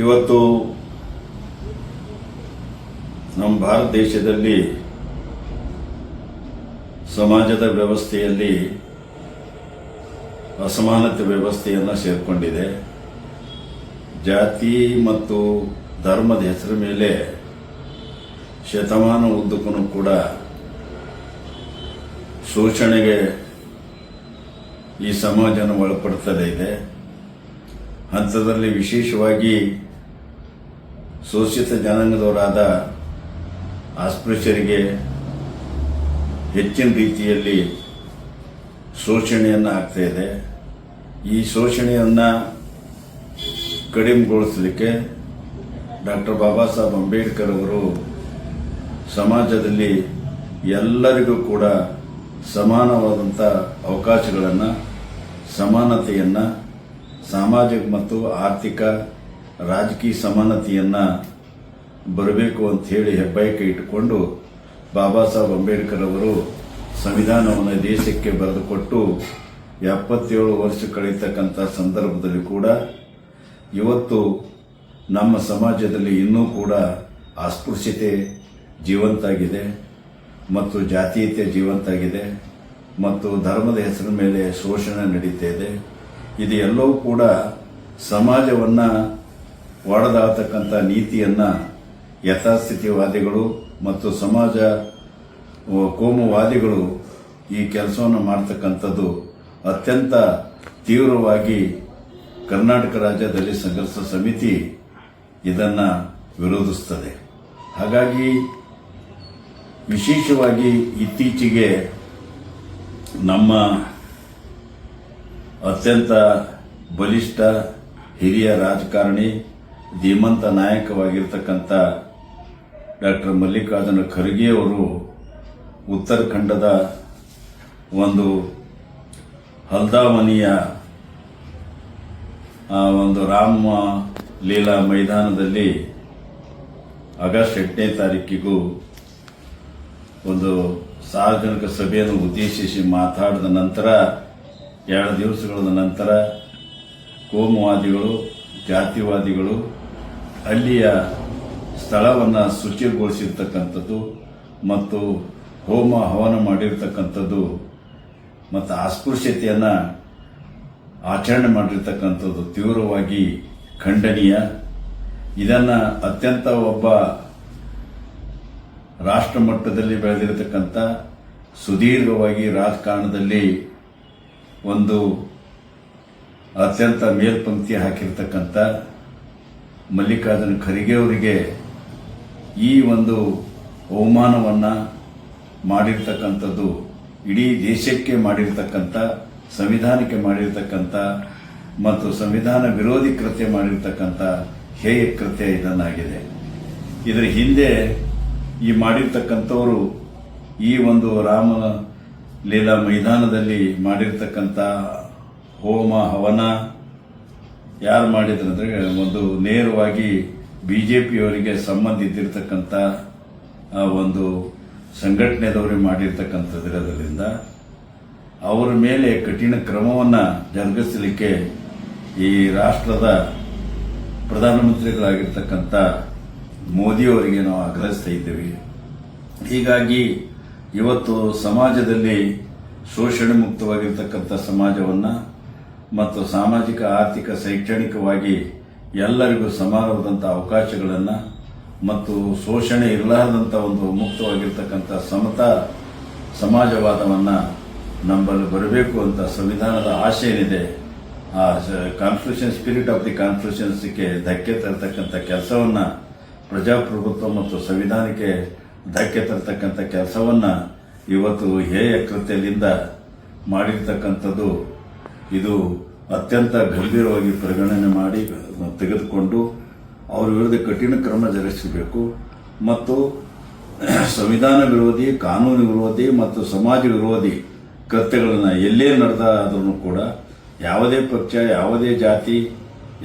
ಇವತ್ತು ನಮ್ಮ ಭಾರತ ದೇಶದಲ್ಲಿ ಸಮಾಜದ ವ್ಯವಸ್ಥೆಯಲ್ಲಿ ಅಸಮಾನತೆ ವ್ಯವಸ್ಥೆಯನ್ನು ಸೇರಿಕೊಂಡಿದೆ. ಜಾತಿ ಮತ್ತು ಧರ್ಮದ ಹೆಸರ ಮೇಲೆ ಶತಮಾನ ಉದ್ದಕ್ಕೂ ಕೂಡ ಶೋಷಣೆಗೆ ಈ ಸಮಾಜನ ಒಳಪಡುತ್ತಲೇ ಇದೆ. ಹಂತದಲ್ಲಿ ವಿಶೇಷವಾಗಿ ಶೋಷಿತ ಜನಾಂಗದವರಾದ ಅಸ್ಪೃಶ್ಯರಿಗೆ ಹೆಚ್ಚಿನ ರೀತಿಯಲ್ಲಿ ಶೋಷಣೆಯನ್ನು ಆಗ್ತಾ ಇದೆ. ಈ ಶೋಷಣೆಯನ್ನು ಕಡಿಮೆಗೊಳಿಸಲಿಕ್ಕೆ ಡಾಕ್ಟರ್ ಬಾಬಾ ಸಾಹೇಬ್ ಅಂಬೇಡ್ಕರ್ ಅವರು ಸಮಾಜದಲ್ಲಿ ಎಲ್ಲರಿಗೂ ಕೂಡ ಸಮಾನವಾದಂಥ ಅವಕಾಶಗಳನ್ನು, ಸಮಾನತೆಯನ್ನು, ಸಾಮಾಜಿಕ ಮತ್ತು ಆರ್ಥಿಕ ರಾಜಕೀಯ ಸಮಾನತೆಯನ್ನು ಬರಬೇಕು ಅಂತ ಹೇಳಿ ಹೆಬ್ಬಯಕೆ ಇಟ್ಟುಕೊಂಡು ಬಾಬಾ ಸಾಹೇಬ್ ಅಂಬೇಡ್ಕರ್ ಅವರು ಸಂವಿಧಾನವನ್ನು ದೇಶಕ್ಕೆ ಬರೆದುಕೊಟ್ಟು 77 ವರ್ಷ ಕಳೆಯತಕ್ಕಂಥ ಸಂದರ್ಭದಲ್ಲಿ ಕೂಡ ಇವತ್ತು ನಮ್ಮ ಸಮಾಜದಲ್ಲಿ ಇನ್ನೂ ಕೂಡ ಅಸ್ಪೃಶ್ಯತೆ ಜೀವಂತಾಗಿದೆ ಮತ್ತು ಜಾತೀಯತೆ ಜೀವಂತಾಗಿದೆ ಮತ್ತು ಧರ್ಮದ ಹೆಸರಿನ ಮೇಲೆ ಶೋಷಣೆ ನಡೀತಾ ಇದೆ. ಇದು ಎಲ್ಲವೂ ಕೂಡ ಸಮಾಜವನ್ನು ಒಡೆದಾಡ್ತಕ್ಕಂಥ ನೀತಿಯನ್ನು ಯಥಾಸ್ಥಿತಿವಾದಿಗಳು ಮತ್ತು ಸಮಾಜ ಕೋಮುವಾದಿಗಳು ಈ ಕೆಲಸವನ್ನು ಮಾಡ್ತಕ್ಕಂಥದ್ದು ಅತ್ಯಂತ ತೀವ್ರವಾಗಿ ಕರ್ನಾಟಕ ರಾಜ್ಯ ದಲಿತ ಸಂಘರ್ಷ ಸಮಿತಿ ಇದನ್ನು ವಿರೋಧಿಸುತ್ತದೆ. ಹಾಗಾಗಿ ವಿಶೇಷವಾಗಿ ಇತ್ತೀಚೆಗೆ ನಮ್ಮ ಅತ್ಯಂತ ಬಲಿಷ್ಠ ಹಿರಿಯ ರಾಜಕಾರಣಿ, ಧೀಮಂತ ನಾಯಕವಾಗಿರ್ತಕ್ಕಂಥ ಡಾಕ್ಟರ್ ಮಲ್ಲಿಕಾರ್ಜುನ ಖರ್ಗೆ ಅವರು ಉತ್ತರಾಖಂಡದ ಒಂದು ಹಲ್ದಾವನಿಯ ಒಂದು ರಾಮ ಲೀಲಾ ಮೈದಾನದಲ್ಲಿ ಆಗಸ್ಟ್ 8ನೇ ತಾರೀಕಿಗೂ ಒಂದು ಸಾರ್ವಜನಿಕ ಸಭೆಯನ್ನು ಉದ್ದೇಶಿಸಿ ಮಾತಾಡಿದ ನಂತರ 2 ದಿವಸಗಳ ನಂತರ ಕೋಮುವಾದಿಗಳು, ಜಾತಿವಾದಿಗಳು ಅಲ್ಲಿಯ ಸ್ಥಳವನ್ನು ಶುಚಿಗೊಳಿಸಿರ್ತಕ್ಕಂಥದ್ದು ಮತ್ತು ಹೋಮ ಹವನ ಮಾಡಿರ್ತಕ್ಕಂಥದ್ದು ಮತ್ತು ಅಸ್ಪೃಶ್ಯತೆಯನ್ನು ಆಚರಣೆ ಮಾಡಿರ್ತಕ್ಕಂಥದ್ದು ತೀವ್ರವಾಗಿ ಖಂಡನೀಯ. ಇದನ್ನು ಅತ್ಯಂತ ಒಬ್ಬ ರಾಷ್ಟ್ರ ಮಟ್ಟದಲ್ಲಿ ಬೆಳೆದಿರತಕ್ಕಂಥ ಸುದೀರ್ಘವಾಗಿ ರಾಜಕಾರಣದಲ್ಲಿ ಒಂದು ಅತ್ಯಂತ ಮೇಲ್ಪಂಕ್ತಿ ಹಾಕಿರ್ತಕ್ಕಂಥ ಮಲ್ಲಿಕಾರ್ಜುನ ಖರ್ಗೆ ಅವರಿಗೆ ಈ ಒಂದು ಅವಮಾನವನ್ನು ಮಾಡಿರ್ತಕ್ಕಂಥದ್ದು ಇಡೀ ದೇಶಕ್ಕೆ ಮಾಡಿರ್ತಕ್ಕಂಥ, ಸಂವಿಧಾನಕ್ಕೆ ಮಾಡಿರ್ತಕ್ಕಂಥ ಮತ್ತು ಸಂವಿಧಾನ ವಿರೋಧಿ ಕೃತ್ಯ ಮಾಡಿರ್ತಕ್ಕಂಥ ಹೇಯ ಕೃತ್ಯ ಇದನ್ನಾಗಿದೆ. ಇದರ ಹಿಂದೆ ಈ ಮಾಡಿರ್ತಕ್ಕಂಥವರು ಈ ಒಂದು ರಾಮ ಲೀಲಾ ಮೈದಾನದಲ್ಲಿ ಮಾಡಿರ್ತಕ್ಕಂಥ ಹೋಮ ಹವನ ಯಾರು ಮಾಡಿದ್ರಂದ್ರೆ ಒಂದು ನೇರವಾಗಿ ಬಿಜೆಪಿಯವರಿಗೆ ಸಂಬಂಧ ಇದ್ದಿರ್ತಕ್ಕಂಥ ಒಂದು ಸಂಘಟನೆದವರು ಮಾಡಿರ್ತಕ್ಕಂಥದ್ದಿರೋದ್ರಿಂದ ಅವರ ಮೇಲೆ ಕಠಿಣ ಕ್ರಮವನ್ನು ಜರುಗಿಸಲಿಕ್ಕೆ ಈ ರಾಷ್ಟ್ರದ ಪ್ರಧಾನಮಂತ್ರಿಗಳಾಗಿರ್ತಕ್ಕಂಥ ಮೋದಿಯವರಿಗೆ ನಾವು ಆಗ್ರಹಿಸ್ತಾ ಇದ್ದೇವೆ. ಹೀಗಾಗಿ ಇವತ್ತು ಸಮಾಜದಲ್ಲಿ ಶೋಷಣೆ ಮುಕ್ತವಾಗಿರ್ತಕ್ಕಂಥ ಸಮಾಜವನ್ನು ಮತ್ತು ಸಾಮಾಜಿಕ, ಆರ್ಥಿಕ, ಶೈಕ್ಷಣಿಕವಾಗಿ ಎಲ್ಲರಿಗೂ ಸಮಾನವಾದಂಥ ಅವಕಾಶಗಳನ್ನು ಮತ್ತು ಶೋಷಣೆ ಇರಲಾರದಂಥ ಒಂದು ಮುಕ್ತವಾಗಿರ್ತಕ್ಕಂಥ ಸಮತಾ ಸಮಾಜವಾದವನ್ನು ನಮ್ಮಲ್ಲಿ ಬರಬೇಕು ಅಂತ ಸಂವಿಧಾನದ ಆಶೆ ಏನಿದೆ, ಆ ಕಾನ್ಸ್ಟಿಟ್ಯೂಷನ್ ಸ್ಪಿರಿಟ್ ಆಫ್ ದಿ ಕಾನ್ಸ್ಟಿಟ್ಯೂಷನ್ಸ್ಗೆ ಧಕ್ಕೆ ತರತಕ್ಕಂಥ ಕೆಲಸವನ್ನು, ಪ್ರಜಾಪ್ರಭುತ್ವ ಮತ್ತು ಸಂವಿಧಾನಕ್ಕೆ ಧಕ್ಕೆ ತರತಕ್ಕಂಥ ಕೆಲಸವನ್ನು ಇವತ್ತು ಹೇಯ ಕೃತ್ಯದಿಂದ ಮಾಡಿರ್ತಕ್ಕಂಥದ್ದು ಇದು ಅತ್ಯಂತ ಗಂಭೀರವಾಗಿ ಪರಿಗಣನೆ ಮಾಡಿ ತೆಗೆದುಕೊಂಡು ಅವರ ವಿರುದ್ಧ ಕಠಿಣ ಕ್ರಮ ಜರುಗಿಸಬೇಕು ಮತ್ತು ಸಂವಿಧಾನ ವಿರೋಧಿ, ಕಾನೂನು ವಿರೋಧಿ ಮತ್ತು ಸಮಾಜ ವಿರೋಧಿ ಕೃತ್ಯಗಳನ್ನು ಎಲ್ಲೇ ನಡೆದಾದರೂ ಕೂಡ ಯಾವುದೇ ಪಕ್ಷ, ಯಾವುದೇ ಜಾತಿ,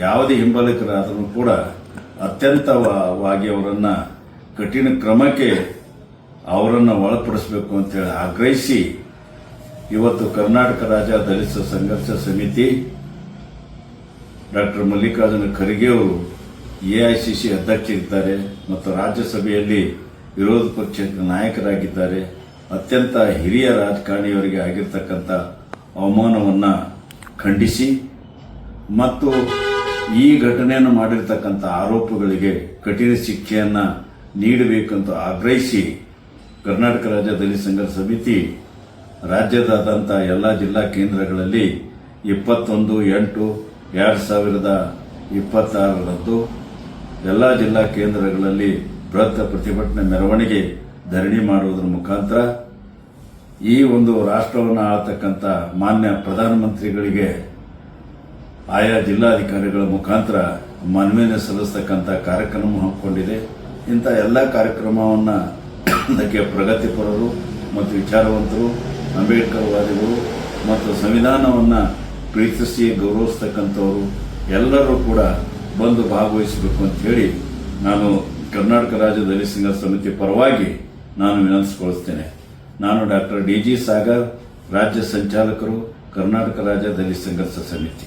ಯಾವುದೇ ಹಿಂಬಾಲಕರಾದರೂ ಕೂಡ ಅತ್ಯಂತವಾಗಿ ಅವರನ್ನು ಕಠಿಣ ಕ್ರಮಕ್ಕೆ ಅವರನ್ನು ಒಳಪಡಿಸಬೇಕು ಅಂತೇಳಿ ಆಗ್ರಹಿಸಿ ಇವತ್ತು ಕರ್ನಾಟಕ ರಾಜ್ಯ ದಲಿತ ಸಂಘರ್ಷ ಸಮಿತಿ ಡಾಕ್ಟರ್ ಮಲ್ಲಿಕಾರ್ಜುನ ಖರ್ಗೆ ಅವರು ಎಐಸಿಸಿ ಅಧ್ಯಕ್ಷರಿದ್ದಾರೆ ಮತ್ತು ರಾಜ್ಯಸಭೆಯಲ್ಲಿ ವಿರೋಧ ಪಕ್ಷದ ನಾಯಕರಾಗಿದ್ದಾರೆ. ಅತ್ಯಂತ ಹಿರಿಯ ರಾಜಕಾರಣಿಯವರಿಗೆ ಆಗಿರ್ತಕ್ಕಂಥ ಅವಮಾನವನ್ನು ಖಂಡಿಸಿ ಮತ್ತು ಈ ಘಟನೆಯನ್ನು ಮಾಡಿರ್ತಕ್ಕಂಥ ಆರೋಪಗಳಿಗೆ ಕಠಿಣ ಶಿಕ್ಷೆಯನ್ನು ನೀಡಬೇಕೆಂದು ಆಗ್ರಹಿಸಿ ಕರ್ನಾಟಕ ರಾಜ್ಯ ದಲಿತ ಸಂಘರ್ಷ ಸಮಿತಿ ರಾಜ್ಯದಾದ್ಯಂತ ಎಲ್ಲ ಜಿಲ್ಲಾ ಕೇಂದ್ರಗಳಲ್ಲಿ 21/8/2026 ಎಲ್ಲ ಜಿಲ್ಲಾ ಕೇಂದ್ರಗಳಲ್ಲಿ ಬೃಹತ್ ಪ್ರತಿಭಟನೆ ಮೆರವಣಿಗೆ ಧರಣಿ ಮಾಡುವುದರ ಮುಖಾಂತರ ಈ ಒಂದು ರಾಷ್ಟ್ರವನ್ನು ಆಳತಕ್ಕಂಥ ಮಾನ್ಯ ಪ್ರಧಾನಮಂತ್ರಿಗಳಿಗೆ ಆಯಾ ಜಿಲ್ಲಾಧಿಕಾರಿಗಳ ಮುಖಾಂತರ ಮನವಿಯನ್ನು ಸಲ್ಲಿಸತಕ್ಕಂಥ ಕಾರ್ಯಕ್ರಮ ಹಮ್ಮಿಕೊಂಡಿದೆ. ಇಂಥ ಎಲ್ಲ ಕಾರ್ಯಕ್ರಮವನ್ನು ಅದಕ್ಕೆ ಪ್ರಗತಿಪರರು ಮತ್ತು ವಿಚಾರವಂತರು, ಅಂಬೇಡ್ಕರ್ ವಾದಿಗಳು ಮತ್ತು ಸಂವಿಧಾನವನ್ನು ಪ್ರೀತಿಸಿ ಗೌರವಿಸತಕ್ಕಂಥವರು ಎಲ್ಲರೂ ಕೂಡ ಬಂದು ಭಾಗವಹಿಸಬೇಕು ಅಂತ ಹೇಳಿ ನಾನು ಕರ್ನಾಟಕ ರಾಜ್ಯ ದಲಿತ ಸಂಘರ್ಷ ಸಮಿತಿ ಪರವಾಗಿ ನಾನು ವಿನಂತಿಸಿಕೊಳ್ಳುತ್ತೇನೆ. ನಾನು ಡಾಕ್ಟರ್ ಡಿ.ಜಿ. ಸಾಗರ್, ರಾಜ್ಯ ಸಂಚಾಲಕರು, ಕರ್ನಾಟಕ ರಾಜ್ಯ ದಲಿತ ಸಂಘರ್ಷ ಸಮಿತಿ.